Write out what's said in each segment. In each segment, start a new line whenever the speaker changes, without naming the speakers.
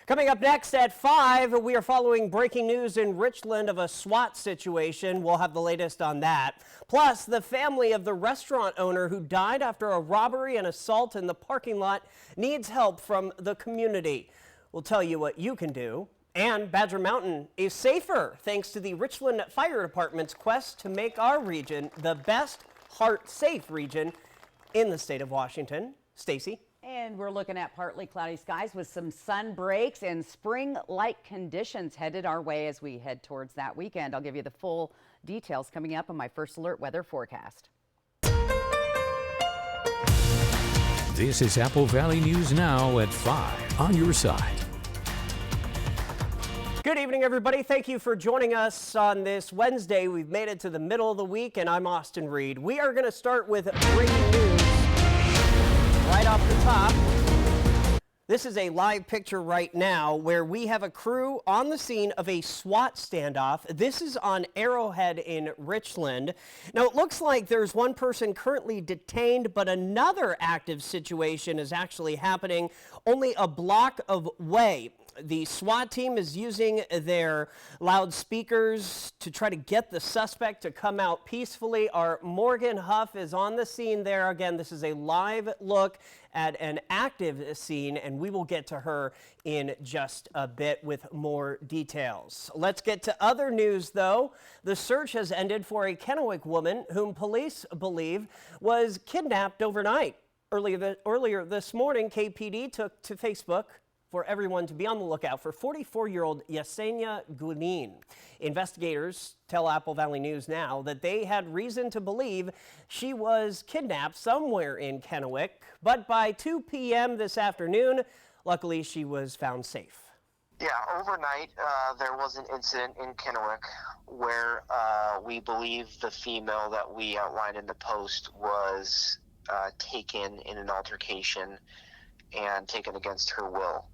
Coming up next at 5, we are following breaking news in Richland of a SWAT situation. We'll have the latest on that. Plus, the family of the restaurant owner who died after a robbery and assault in the parking lot needs help from the community. We'll tell you what you can do. And Badger Mountain is safer thanks to the Richland Fire Department's quest to make our region the best heart-safe region in the state of Washington. Stacy?
And we're looking at partly cloudy skies with some sun breaks and spring-like conditions headed our way as we head towards that weekend. I'll give you the full details coming up on my First Alert weather forecast.
This is Apple Valley News Now at 5 on your side.
Good evening, everybody. Thank you for joining us on this Wednesday. We've made it to the middle of the week, and I'm Austin Reed. We are going to start with breaking news right off the top. This is a live picture right now where we have a crew on the scene of a SWAT standoff. This is on Arrowhead in Richland. Now, it looks like there's one person currently detained, but another active situation is actually happening only a block away. The SWAT team is using their loudspeakers to try to get the suspect to come out peacefully. Our Morgan Huff is on the scene there. Again, this is a live look at an active scene, and we will get to her in just a bit with more details. Let's get to other news, though. The search has ended for a Kennewick woman whom police believe was kidnapped overnight. Earlier this morning, KPD took to Facebook for everyone to be on the lookout for 44-year-old Yesenia Gunin. Investigators tell Apple Valley News Now that they had reason to believe she was kidnapped somewhere in Kennewick, but by 2 p.m. this afternoon, luckily she was found safe.
Yeah, overnight there was an incident in Kennewick where we believe the female that we outlined in the post was taken in an altercation and taken against her will.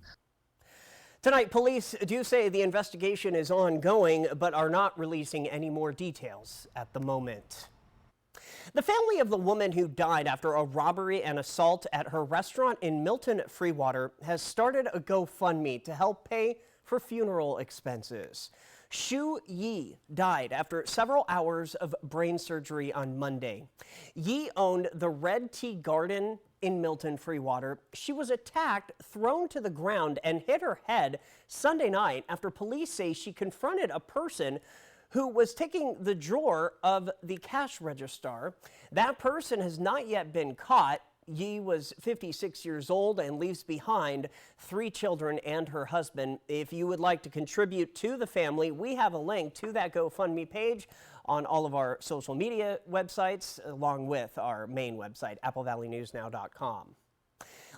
Tonight, police do say the investigation is ongoing, but are not releasing any more details at the moment. The family of the woman who died after a robbery and assault at her restaurant in Milton Freewater has started a GoFundMe to help pay for funeral expenses. Shu Yi died after several hours of brain surgery on Monday. Yi owned the Red Tea Garden in Milton Freewater. She was attacked, thrown to the ground, and hit her head Sunday night after police say she confronted a person who was taking the drawer of the cash register. That person has not yet been caught. Yi was 56 years old and leaves behind 3 children and her husband. If you would like to contribute to the family, we have a link to that GoFundMe page on all of our social media websites, along with our main website, applevalleyNewsNow.com.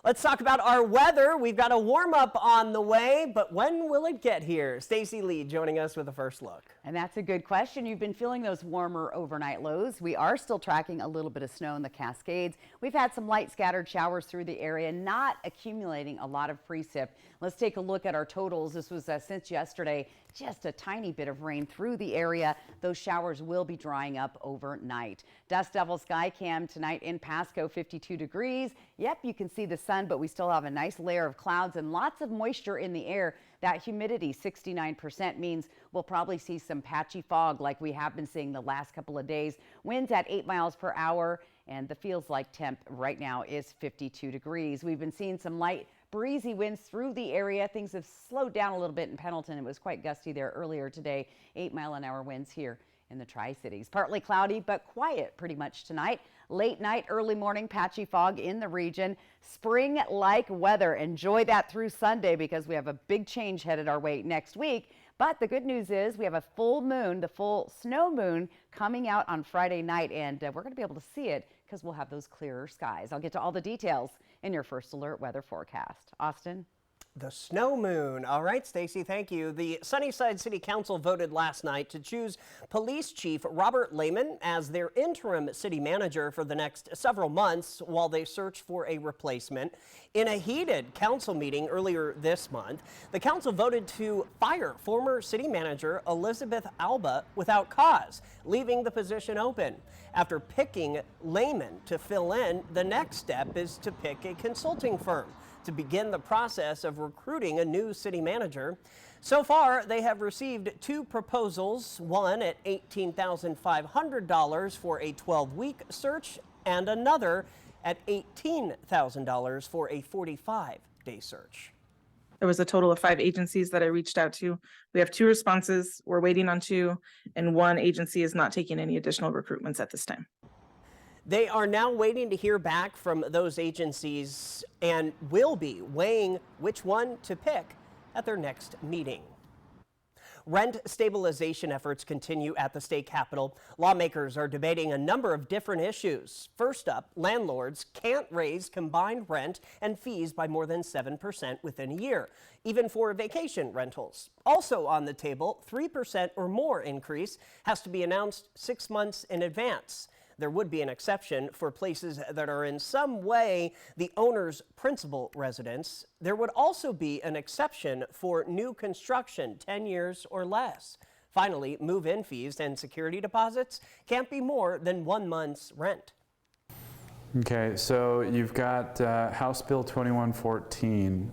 Let's talk about our weather. We've got a warm-up on the way, but when will it get here? Stacy Lee joining us with a first look.
And that's a good question. You've been feeling those warmer overnight lows. We are still tracking a little bit of snow in the Cascades. We've had some light scattered showers through the area, not accumulating a lot of precip. Let's take a look at our totals. This was since yesterday, just a tiny bit of rain through the area. Those showers will be drying up overnight. Dust Devil Sky Cam tonight in Pasco, 52 degrees. Yep, you can see the sun, but we still have a nice layer of clouds and lots of moisture in the air. That humidity, 69%, means we'll probably see some patchy fog like we have been seeing the last couple of days. Winds at 8 miles per hour, and the feels like temp right now is 52 degrees. We've been seeing some light breezy winds through the area. Things have slowed down a little bit in Pendleton. It was quite gusty there earlier today. 8-mile-an-hour winds here in the Tri-Cities. Partly cloudy, but quiet pretty much tonight. Late night, early morning, patchy fog in the region. Spring-like weather. Enjoy that through Sunday because we have a big change headed our way next week. But the good news is we have a full moon, the full snow moon, coming out on Friday night, and we're going to be able to see it because we'll have those clearer skies. I'll get to all the details in your First Alert weather forecast. Austin?
The snow moon. All right, Stacy, thank you. The Sunnyside City Council voted last night to choose Police Chief Robert Lehman as their interim city manager for the next several months while they search for a replacement. In a heated council meeting earlier this month, the council voted to fire former city manager Elizabeth Alba without cause, leaving the position open. After picking Lehman to fill in, the next step is to pick a consulting firm. to begin the process of recruiting a new city manager. So far, they have received 2 proposals, one at $18,500 for a 12-week search and another at $18,000 for a 45-day search.
There was a total of 5 agencies that I reached out to. We have 2 responses. We're waiting on 2, and 1 agency is not taking any additional recruitments at this time.
They are now waiting to hear back from those agencies and will be weighing which one to pick at their next meeting. Rent stabilization efforts continue at the state capitol. Lawmakers are debating a number of different issues. First up, landlords can't raise combined rent and fees by more than 7% within a year, even for vacation rentals. Also on the table, 3% or more increase has to be announced 6 months in advance. There would be an exception for places that are in some way the owner's principal residence. There would also be an exception for new construction 10 years or less. Finally, move-in fees and security deposits can't be more than 1 month's rent.
Okay, so you've got House Bill 2114.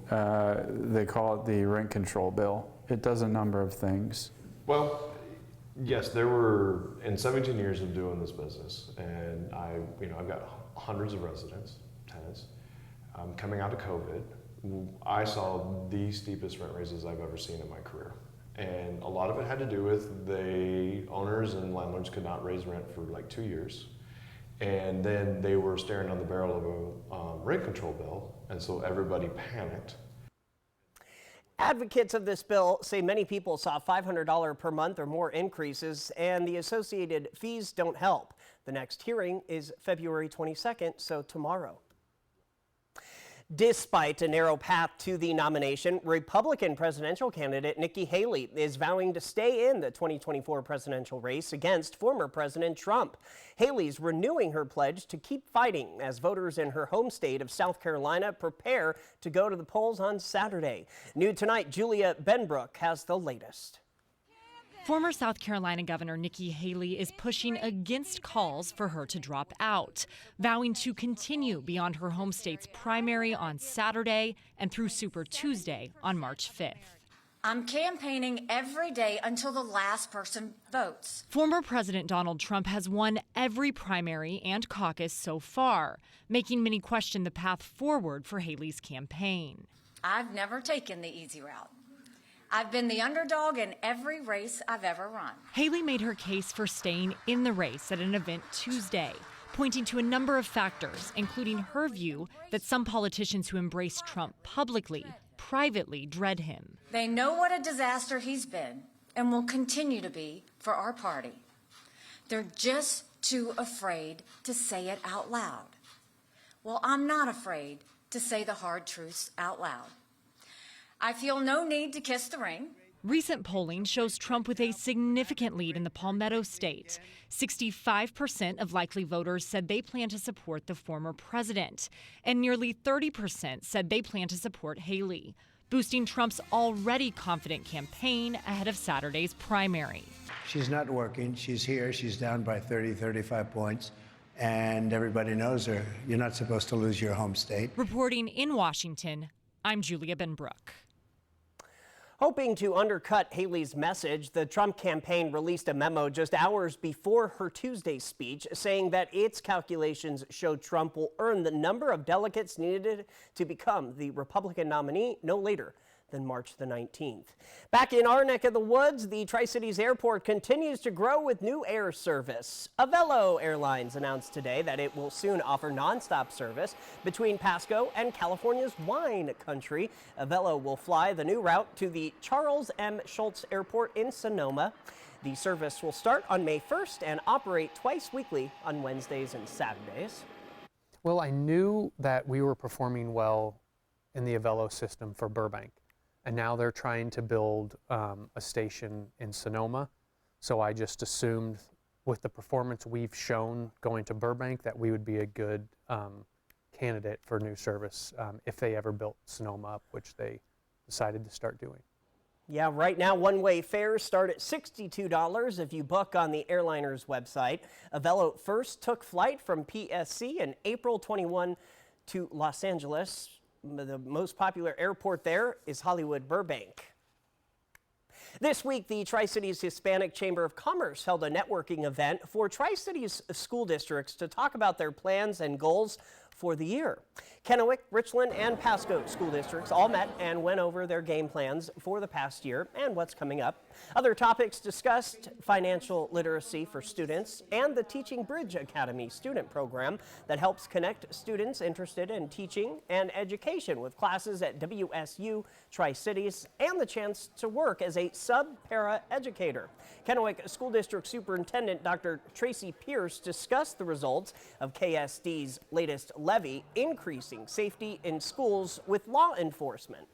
They call it the rent control bill. It does a number of things.
Well, yes, there were, in 17 years of doing this business, and I've got hundreds of residents, tenants. Coming out of COVID, I saw the steepest rent raises I've ever seen in my career. And a lot of it had to do with the owners and landlords could not raise rent for like 2 years. And then they were staring on the barrel of a rent control bill, and so everybody panicked.
Advocates of this bill say many people saw $500 per month or more increases, and the associated fees don't help. The next hearing is February 22nd, so tomorrow. Despite a narrow path to the nomination, Republican presidential candidate Nikki Haley is vowing to stay in the 2024 presidential race against former President Trump. Haley's renewing her pledge to keep fighting as voters in her home state of South Carolina prepare to go to the polls on Saturday. New tonight, Julia Benbrook has the latest.
Former South Carolina Governor Nikki Haley is pushing against calls for her to drop out, vowing to continue beyond her home state's primary on Saturday and through Super Tuesday on March 5th.
I'm campaigning every day until the last person votes.
Former President Donald Trump has won every primary and caucus so far, making many question the path forward for Haley's campaign.
I've never taken the easy route. I've been the underdog in every race I've ever run.
Haley made her case for staying in the race at an event Tuesday, pointing to a number of factors, including her view that some politicians who embrace Trump publicly, privately dread him.
They know what a disaster he's been and will continue to be for our party. They're just too afraid to say it out loud. Well, I'm not afraid to say the hard truths out loud. I feel no need to kiss the ring.
Recent polling shows Trump with a significant lead in the Palmetto State. 65% of likely voters said they plan to support the former president, and nearly 30% said they plan to support Haley, boosting Trump's already confident campaign ahead of Saturday's primary.
She's not working. She's here. She's down by 30, 35 points. And everybody knows her. You're not supposed to lose your home state.
Reporting in Washington, I'm Julia Benbrook.
Hoping to undercut Haley's message, the Trump campaign released a memo just hours before her Tuesday speech saying that its calculations show Trump will earn the number of delegates needed to become the Republican nominee no later than March the 19th. Back in our neck of the woods, the Tri-Cities Airport continues to grow with new air service. Avelo Airlines announced today that it will soon offer nonstop service between Pasco and California's wine country. Avelo will fly the new route to the Charles M. Schultz Airport in Sonoma. The service will start on May 1st and operate twice weekly on Wednesdays and Saturdays.
Well, I knew that we were performing well in the Avelo system for Burbank. And now they're trying to build a station in Sonoma. So I just assumed with the performance we've shown going to Burbank that we would be a good candidate for new service if they ever built Sonoma up, which they decided to start doing.
Yeah, right now one-way fares start at $62 if you book on the airliner's website. Avelo first took flight from PSC in April 21 to Los Angeles. The most popular airport there is Hollywood Burbank. This week, the Tri-Cities Hispanic Chamber of Commerce held a networking event for Tri-Cities school districts to talk about their plans and goals for the year. Kennewick, Richland, and Pasco school districts all met and went over their game plans for the past year and what's coming up. Other topics discussed: financial literacy for students and the Teaching Bridge Academy student program that helps connect students interested in teaching and education with classes at WSU Tri-Cities and the chance to work as a sub-para educator. Kennewick School District Superintendent Dr. Tracy Pierce discussed the results of KSD's latest levy, increasing safety in schools with law enforcement.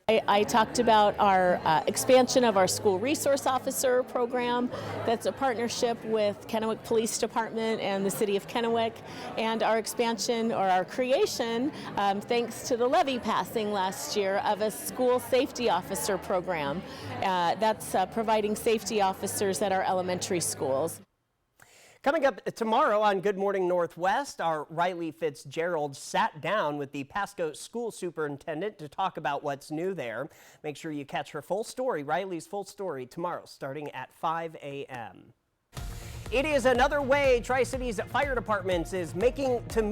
I talked about our expansion of our school resource officer program. That's a partnership with Kennewick Police Department and the City of Kennewick, and our expansion or our creation, thanks to the levy passing last year, of a school safety officer program. That's providing safety officers at our elementary schools.
Coming up tomorrow on Good Morning Northwest, our Riley Fitzgerald sat down with the Pasco school superintendent to talk about what's new there. Make sure you catch her full story, Riley's full story, tomorrow starting at 5 a.m. It is another way Tri-Cities Fire Departments is working to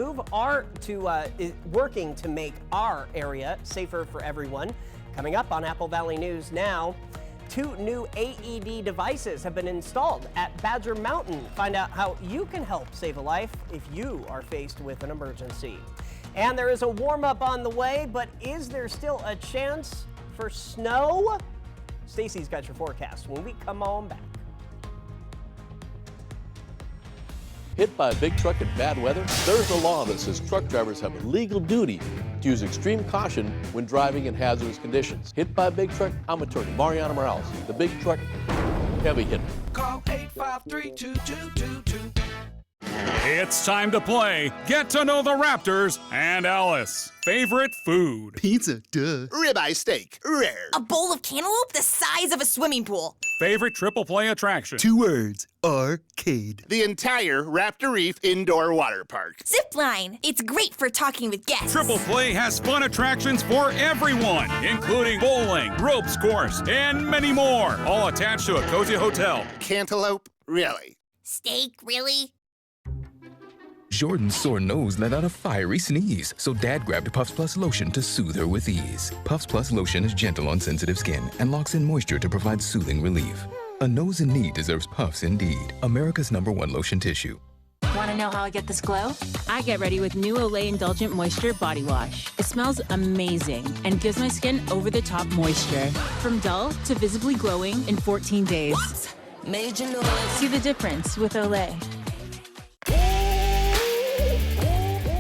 make our area safer for everyone. Coming up on Apple Valley News Now. 2 new AED devices have been installed at Badger Mountain. Find out how you can help save a life if you are faced with an emergency. And there is a warm-up on the way, but is there still a chance for snow? Stacy's got your forecast when we come on back.
Hit by a big truck in bad weather? There's a law that says truck drivers have a legal duty to use extreme caution when driving in hazardous conditions. Hit by a big truck? I'm attorney Mariana Morales, the big truck heavy hitter.
Call 853-2222.
It's time to play Get to Know the Raptors and Alice. Favorite food?
Pizza, duh. Ribeye steak, rare.
A bowl of cantaloupe the size of a swimming pool.
Favorite triple play attraction?
2 words, arcade. The entire Raptor Reef Indoor Water Park.
Zipline. It's great for talking with guests.
Triple Play has fun attractions for everyone, including bowling, ropes course, and many more. All attached to a cozy hotel.
Cantaloupe, really?
Steak, really?
Jordan's sore nose let out a fiery sneeze, so Dad grabbed Puffs Plus lotion to soothe her with ease. Puffs Plus lotion is gentle on sensitive skin and locks in moisture to provide soothing relief. A nose in need deserves Puffs indeed. America's #1 lotion tissue.
Want to know how I get this glow? I get ready with new Olay Indulgent Moisture Body Wash. It smells amazing and gives my skin over-the-top moisture. From dull to visibly glowing in 14 days.
What? Major noise.
See the difference with Olay.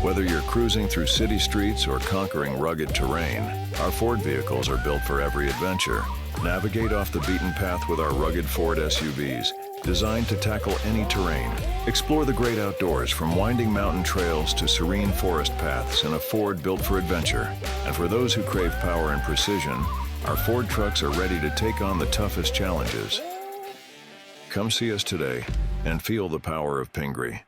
Whether you're cruising through city streets or conquering rugged terrain, our Ford vehicles are built for every adventure. Navigate off the beaten path with our rugged Ford SUVs, designed to tackle any terrain. Explore the great outdoors, from winding mountain trails to serene forest paths, in a Ford built for adventure. And for those who crave power and precision, our Ford trucks are ready to take on the toughest challenges. Come see us today and feel the power of Pingree.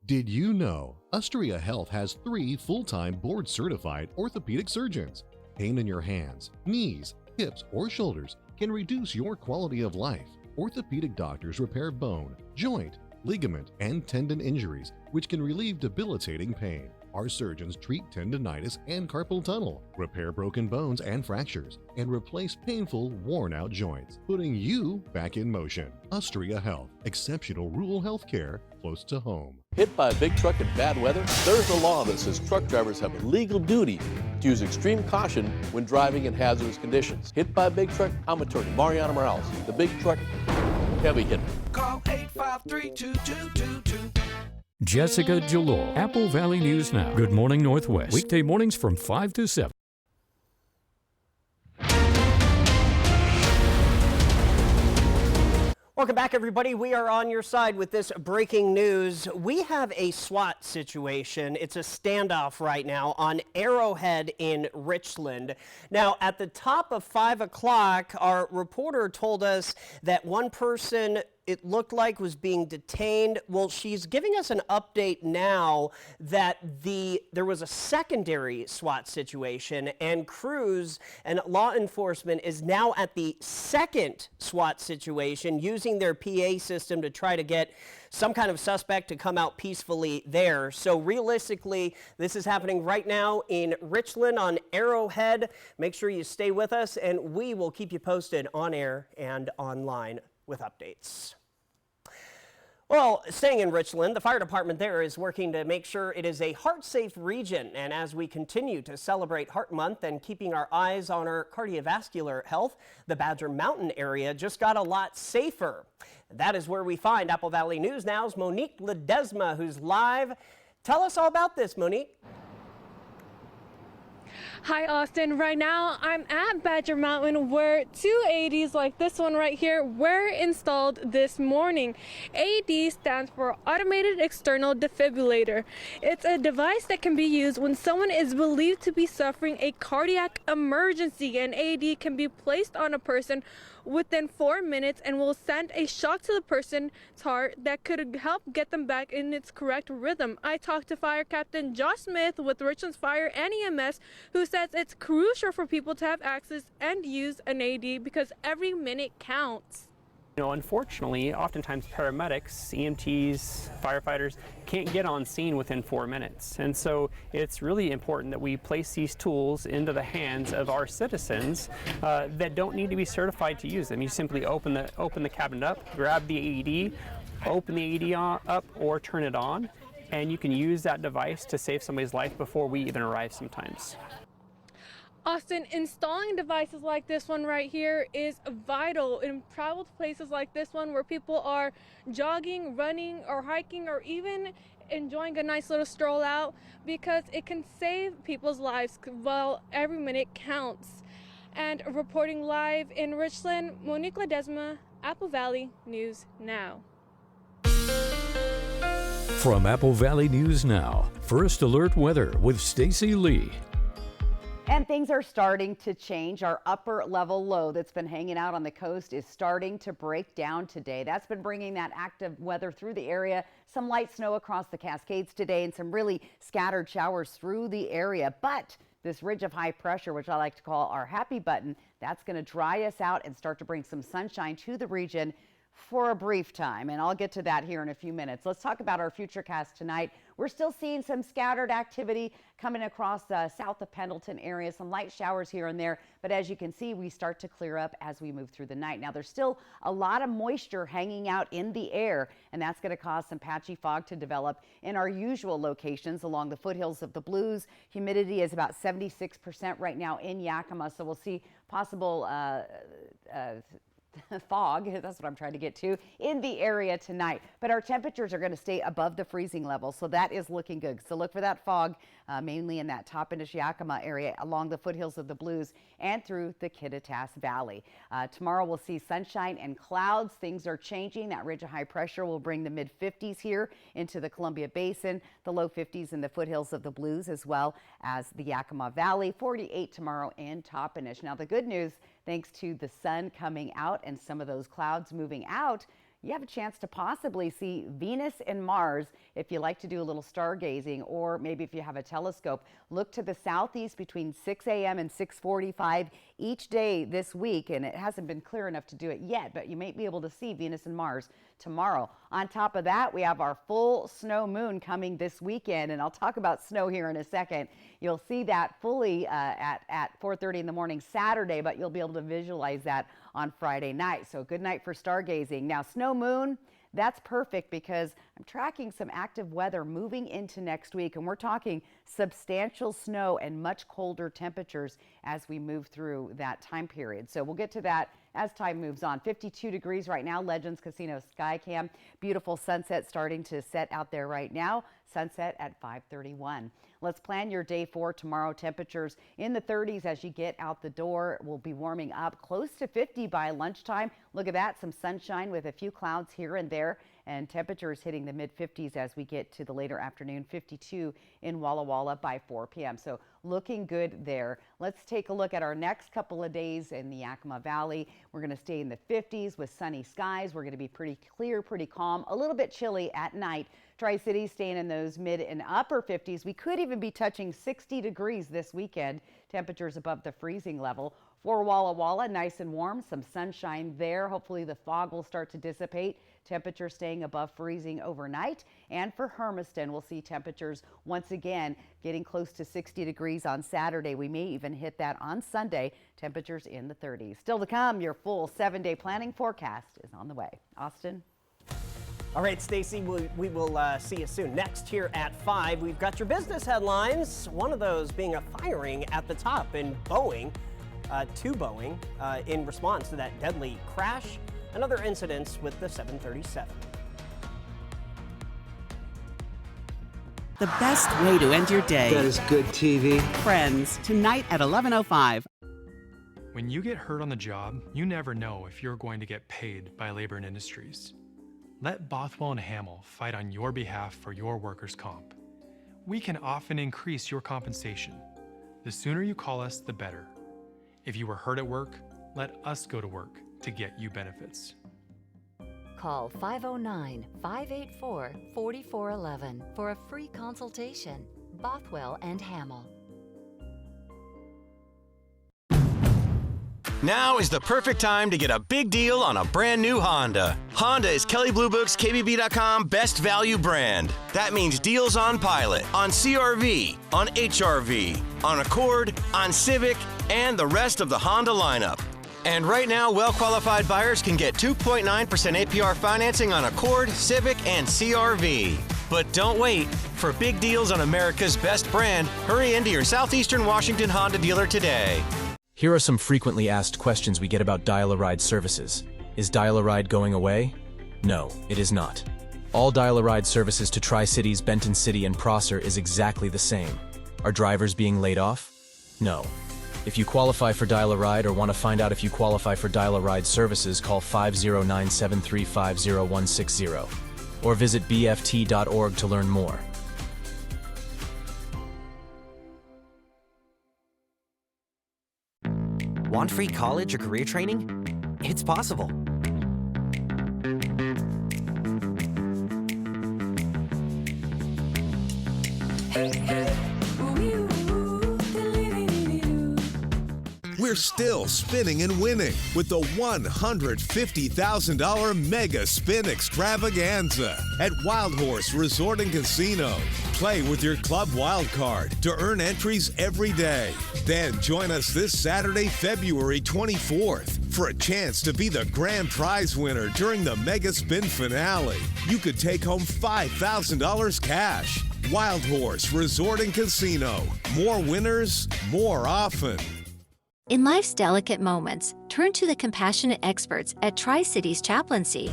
Did you know Ustria Health has 3 full-time board-certified orthopedic surgeons? Pain in your hands, knees, hips, or shoulders can reduce your quality of life. Orthopedic doctors repair bone, joint, ligament, and tendon injuries, which can relieve debilitating pain. Our surgeons treat tendonitis and carpal tunnel, repair broken bones and fractures, and replace painful, worn-out joints, putting you back in motion. Ustria Health, exceptional rural health care close to home.
Hit by a big truck in bad weather? There's a law that says truck drivers have a legal duty to use extreme caution when driving in hazardous conditions. Hit by a big truck? I'm attorney Mariana Morales, the big truck heavy hitter.
Call 853-2222.
Jessica Jalor, Apple Valley News Now. Good Morning Northwest. Weekday mornings from 5 to 7.
Welcome back, everybody. We are on your side with this breaking news. We have a SWAT situation. It's a standoff right now on Arrowhead in Richland. Now, at the top of 5 o'clock, our reporter told us that one person it looked like, was being detained. Well, she's giving us an update now that there was a secondary SWAT situation, and crews and law enforcement is now at the second SWAT situation using their PA system to try to get some kind of suspect to come out peacefully there. So realistically, this is happening right now in Richland on Arrowhead. Make sure you stay with us, and we will keep you posted on air and online with updates. Well, staying in Richland, the fire department there is working to make sure it is a heart-safe region. And as we continue to celebrate Heart Month and keeping our eyes on our cardiovascular health, the Badger Mountain area just got a lot safer. That is where we find Apple Valley News Now's Monique Ledesma, who's live. Tell us all about this, Monique.
Hi, Austin. Right now, I'm at Badger Mountain where two AEDs like this one right here were installed this morning. AED stands for Automated External Defibrillator. It's a device that can be used when someone is believed to be suffering a cardiac emergency. An AED can be placed on a person within 4 minutes and will send a shock to the person's heart that could help get them back in its correct rhythm. I talked to Fire Captain Josh Smith with Richland's Fire and EMS, who says it's crucial for people to have access and use an AED because every minute counts.
You know, unfortunately, oftentimes paramedics, EMTs, firefighters can't get on scene within 4 minutes. And so it's really important that we place these tools into the hands of our citizens that don't need to be certified to use them. You simply open the cabinet up, grab the AED, open the AED up or turn it on, and you can use that device to save somebody's life before we even arrive sometimes.
Austin, installing devices like this one right here is vital in travel to places like this one where people are jogging, running, or hiking, or even enjoying a nice little stroll out, because it can save people's lives while every minute counts. And reporting live in Richland, Monique Ledesma, Apple Valley News Now.
From Apple Valley News Now, First Alert Weather with Stacy Lee.
And things are starting to change. Our upper level low that's been hanging out on the coast is starting to break down today. That's been bringing that active weather through the area. Some light snow across the Cascades today and some really scattered showers through the area. But this ridge of high pressure, which I like to call our happy button, that's going to dry us out and start to bring some sunshine to the region for a brief time, and I'll get to that here in a few minutes. Let's talk about our futurecast tonight. We're still seeing some scattered activity coming across the south of Pendleton area, some light showers here and there, but as you can see, we start to clear up as we move through the night. Now, there's still a lot of moisture hanging out in the air, and that's going to cause some patchy fog to develop in our usual locations along the foothills of the Blues. Humidity is about 76% right now in Yakima, so we'll see possible fog, that's what I'm trying to get to, in the area tonight. But our temperatures are going to stay above the freezing level, so that is looking good. So look for that fog, mainly in that top-ish Yakima area along the foothills of the Blues and through the Kittitas Valley. Tomorrow we'll see sunshine and clouds. Things are changing. That ridge of high pressure will bring the mid-50s here into the Columbia Basin, the low 50s in the foothills of the Blues as well as the Yakima Valley. 48 tomorrow in Toppenish. Now the good news, thanks to the sun coming out and some of those clouds moving out, you have a chance to possibly see Venus and Mars if you like to do a little stargazing, or maybe if you have a telescope. Look to the southeast between 6 a.m. and 6:45 each day this week, and it hasn't been clear enough to do it yet, but you may be able to see Venus and Mars tomorrow. On top of that, we have our full snow moon coming this weekend, and I'll talk about snow here in a second. You'll see that fully at 4:30 in the morning Saturday, but you'll be able to visualize that on Friday night. So good night for stargazing. Now, snow moon, that's perfect because I'm tracking some active weather moving into next week, and we're talking substantial snow and much colder temperatures as we move through that time period. So we'll get to that as time moves on. 52 degrees right now, Legends Casino Skycam. Beautiful sunset starting to set out there right now. Sunset at 5:31. Let's plan your day for tomorrow. Temperatures in the 30s as you get out the door. We'll be warming up close to 50 by lunchtime. Look at that, some sunshine with a few clouds here and there, and temperatures hitting the mid-50s as we get to the later afternoon. 52 in Walla Walla by 4 p.m. So looking good there. Let's take a look at our next couple of days in the Yakima Valley. We're going to stay in the 50s with sunny skies. We're going to be pretty clear, pretty calm, a little bit chilly at night. Tri-Cities staying in those mid and upper 50s. We could even be touching 60 degrees this weekend. Temperatures above the freezing level. For Walla Walla, nice and warm, some sunshine there. Hopefully the fog will start to dissipate. Temperatures staying above freezing overnight. And for Hermiston, we'll see temperatures once again getting close to 60 degrees on Saturday. We may even hit that on Sunday. Temperatures in the 30s. Still to come, your full 7-day planning forecast is on the way. Austin?
All right, Stacy, we will see you soon. Next here at 5, we've got your business headlines. One of those being a firing at the top in Boeing. To Boeing in response to that deadly crash and other incidents with the 737.
The best way to end your day.
That is good TV.
Friends, tonight at 11:05.
When you get hurt on the job, you never know if you're going to get paid by Labor and Industries. Let Bothwell and Hamill fight on your behalf for your workers' comp. We can often increase your compensation. The sooner you call us, the better. If you were hurt at work, let us go to work to get you benefits.
Call 509-584-4411 for a free consultation. Bothwell and Hamill.
Now is the perfect time to get a big deal on a brand new Honda. Honda is Kelley Blue Book's KBB.com best value brand. That means deals on Pilot, on CRV, on HRV, on Accord, on Civic, and the rest of the Honda lineup. And right now, well-qualified buyers can get 2.9% APR financing on Accord, Civic, and CRV. But don't wait. For big deals on America's best brand, hurry into your Southeastern Washington Honda dealer today.
Here are some frequently asked questions we get about Dial-A-Ride services. Is Dial-A-Ride going away? No, it is not. All Dial-A-Ride services to Tri-Cities, Benton City, and Prosser is exactly the same. Are drivers being laid off? No. If you qualify for Dial-A-Ride or want to find out if you qualify for Dial-A-Ride services, call 509-735-0160 or visit bft.org to learn more.
Want free college or career training? It's possible.
We're still spinning and winning with the $150,000 Mega Spin Extravaganza at Wild Horse Resort and Casino. Play with your Club Wild Card to earn entries every day. Then join us this Saturday, February 24th for a chance to be the grand prize winner during the Mega Spin finale. You could take home $5,000 cash. Wild Horse Resort and Casino. More winners, more often.
In life's delicate moments, turn to the compassionate experts at Tri-Cities Chaplaincy.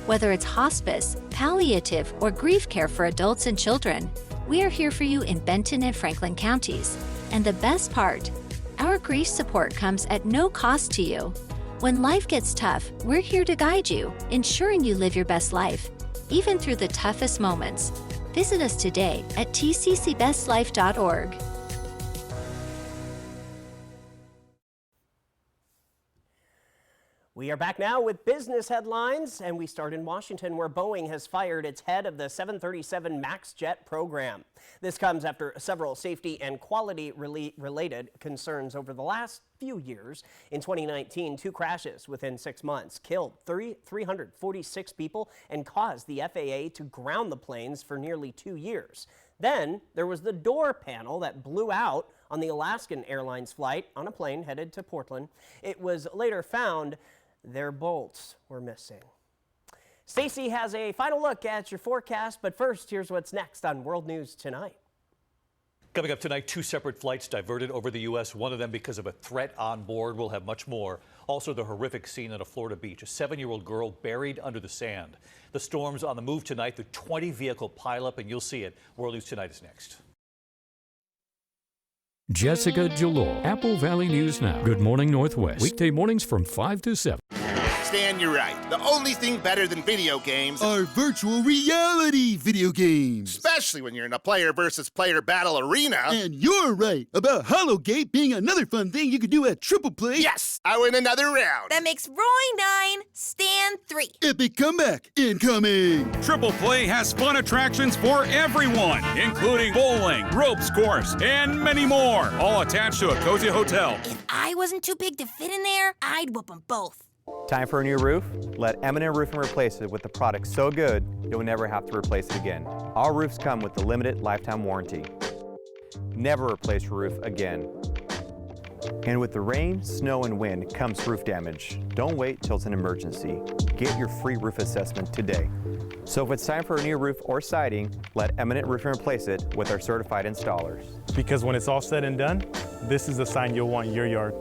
Whether it's hospice, palliative, or grief care for adults and children, we are here for you in Benton and Franklin counties. And the best part, our grief support comes at no cost to you. When life gets tough, we're here to guide you, ensuring you live your best life, even through the toughest moments. Visit us today at tccbestlife.org.
We are back now with business headlines, and we start in Washington, where Boeing has fired its head of the 737 MAX jet program. This comes after several safety and quality-related concerns over the last few years. In 2019, 2 crashes within 6 months killed 346 people and caused the FAA to ground the planes for nearly 2 years. Then there was the door panel that blew out on the Alaskan Airlines flight on a plane headed to Portland. It was later found their bolts were missing. Stacy has a final look at your forecast, but first, here's what's next on World News Tonight.
Coming up tonight, 2 separate flights diverted over the U.S., one of them because of a threat on board. We'll have much more. Also, the horrific scene at a Florida beach, a 7-year-old girl buried under the sand. The storm's on the move tonight, the 20-vehicle pileup, and you'll see it. World News Tonight is next.
Jessica Jalor, Apple Valley News Now. Good morning, Northwest. Weekday mornings from 5 to 7.
Stan, you're right. The only thing better than video games
are virtual reality video games.
Especially when you're in a player versus player battle arena.
And you're right about Hollowgate being another fun thing you could do at Triple Play.
Yes, I win another round.
That makes Roy 9, Stan 3.
Epic comeback incoming.
Triple Play has fun attractions for everyone, including bowling, ropes course, and many more. All attached to a cozy hotel.
If I wasn't too big to fit in there, I'd whoop them both.
Time for a new roof? Let Eminent Roofing replace it with a product so good you'll never have to replace it again. Our roofs come with the limited lifetime warranty. Never replace your roof again. And with the rain, snow, and wind comes roof damage. Don't wait till it's an emergency. Get your free roof assessment today. So if it's time for a new roof or siding, let Eminent Roofing replace it with our certified installers.
Because when it's all said and done, this is the sign you'll want in your yard.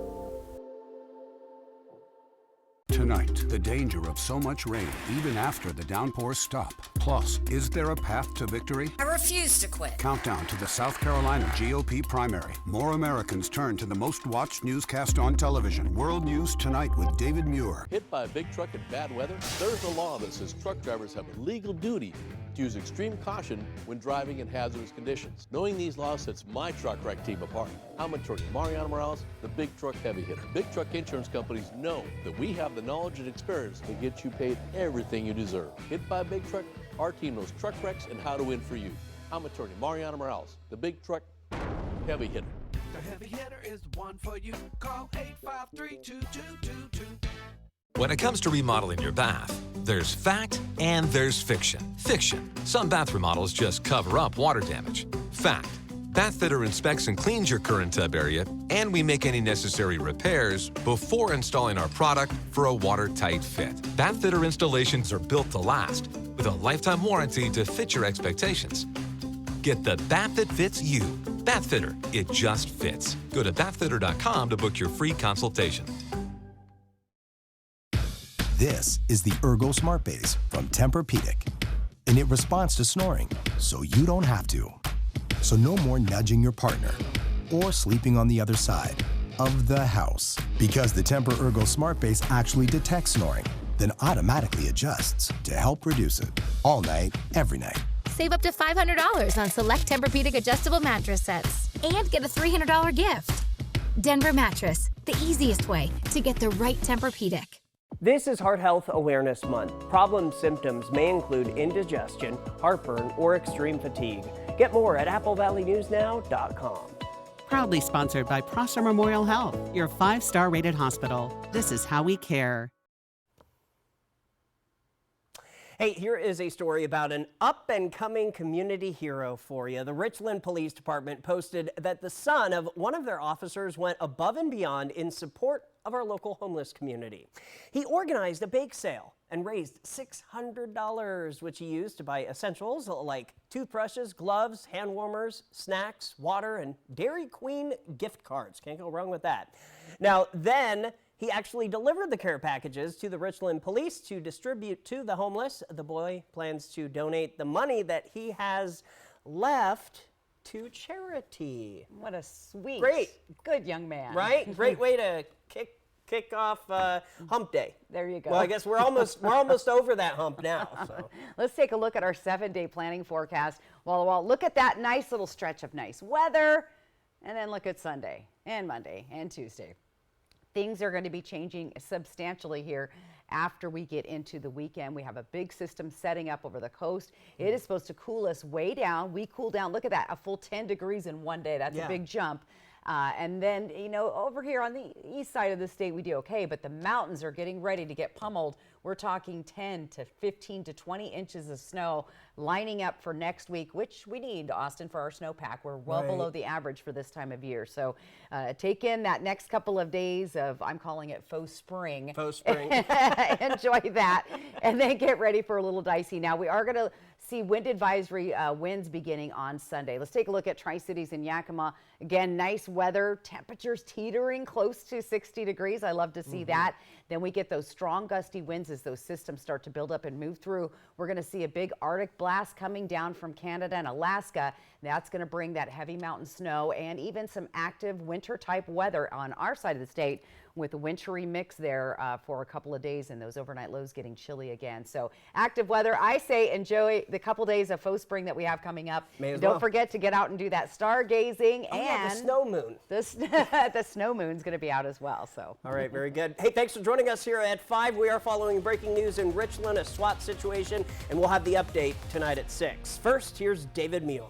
Tonight, the danger of so much rain, even after the downpours stop. Plus, is there a path to victory?
I refuse to quit.
Countdown to the South Carolina GOP primary. More Americans turn to the most watched newscast on television. World News Tonight with David Muir.
Hit by a big truck in bad weather? There's a law that says truck drivers have a legal duty to use extreme caution when driving in hazardous conditions. Knowing these laws sets my truck wreck team apart. I'm attorney Mariano Morales, the big truck heavy hitter. Big truck insurance companies know that we have the knowledge and experience to get you paid everything you deserve. Hit by a big truck? Our team knows truck wrecks and how to win for you. I'm attorney Mariano Morales, the big truck heavy hitter.
The heavy hitter is the one for you. Call 853-2222.
When it comes to remodeling your bath, there's fact and there's fiction. Fiction. Some bath remodels just cover up water damage. Fact. Bathfitter inspects and cleans your current tub area, and we make any necessary repairs before installing our product for a watertight fit. Bathfitter installations are built to last, with a lifetime warranty to fit your expectations. Get the bath that fits you. Bathfitter. It just fits. Go to bathfitter.com to book your free consultation.
This is the Ergo Smart Base from Tempur-Pedic, and it responds to snoring, so you don't have to. So no more nudging your partner or sleeping on the other side of the house, because the Tempur-Ergo Smart Base actually detects snoring, then automatically adjusts to help reduce it. All night, every night.
Save up to $500 on select Tempur-Pedic adjustable mattress sets and get a $300 gift. Denver Mattress, the easiest way to get the right Tempur-Pedic.
This is Heart Health Awareness Month. Problem symptoms may include indigestion, heartburn, or extreme fatigue. Get more at applevalleyNewsNow.com.
Proudly sponsored by Prosser Memorial Health, your 5-star rated hospital. This is how we care.
Hey, here is a story about an up-and-coming community hero for you. The Richland Police Department posted that the son of one of their officers went above and beyond in support of our local homeless community. He organized a bake sale and raised $600, which he used to buy essentials like toothbrushes, gloves, hand warmers, snacks, water, and Dairy Queen gift cards. Can't go wrong with that. Now, then he actually delivered the care packages to the Richland Police to distribute to the homeless. The boy plans to donate the money that he has left to charity.
What a sweet, good young man.
Right? Great way to kick off hump day.
There you go.
Well, I guess we're almost over that hump now. So.
Let's take a look at our 7-day planning forecast. Well, look at that nice little stretch of nice weather, and then look at Sunday and Monday and Tuesday. Things are going to be changing substantially here after we get into the weekend. We have a big system setting up over the coast. It is supposed to cool us way down. We cool down. Look at that, a full 10 degrees in one day. That's a big jump. And then, you know, over here on the east side of the state, we do okay, but the mountains are getting ready to get pummeled. We're talking 10 to 15 to 20 inches of snow lining up for next week, which we need, Austin, for our snowpack. We're well below the average for this time of year. So take in that next couple of days of, I'm calling it faux spring.
Faux spring.
Enjoy that. And then get ready for a little dicey. Now, we are going to see wind advisory winds beginning on Sunday. Let's take a look at Tri-Cities and Yakima. Again, nice weather, temperatures teetering close to 60 degrees. I love to see that. Then we get those strong gusty winds as those systems start to build up and move through. We're going to see a big Arctic blast coming down from Canada and Alaska. That's going to bring that heavy mountain snow and even some active winter type weather on our side of the state, with a wintry mix there for a couple of days, and those overnight lows getting chilly again. So active weather. I say enjoy the couple days of faux spring that we have coming up. Don't forget to get out and do that stargazing. And
the snow moon.
The snow moon's going to be out as well. So
all right, very good. Hey, thanks for joining us here at 5. We are following breaking news in Richland, a SWAT situation, and we'll have the update tonight at 6. First, here's David Muir.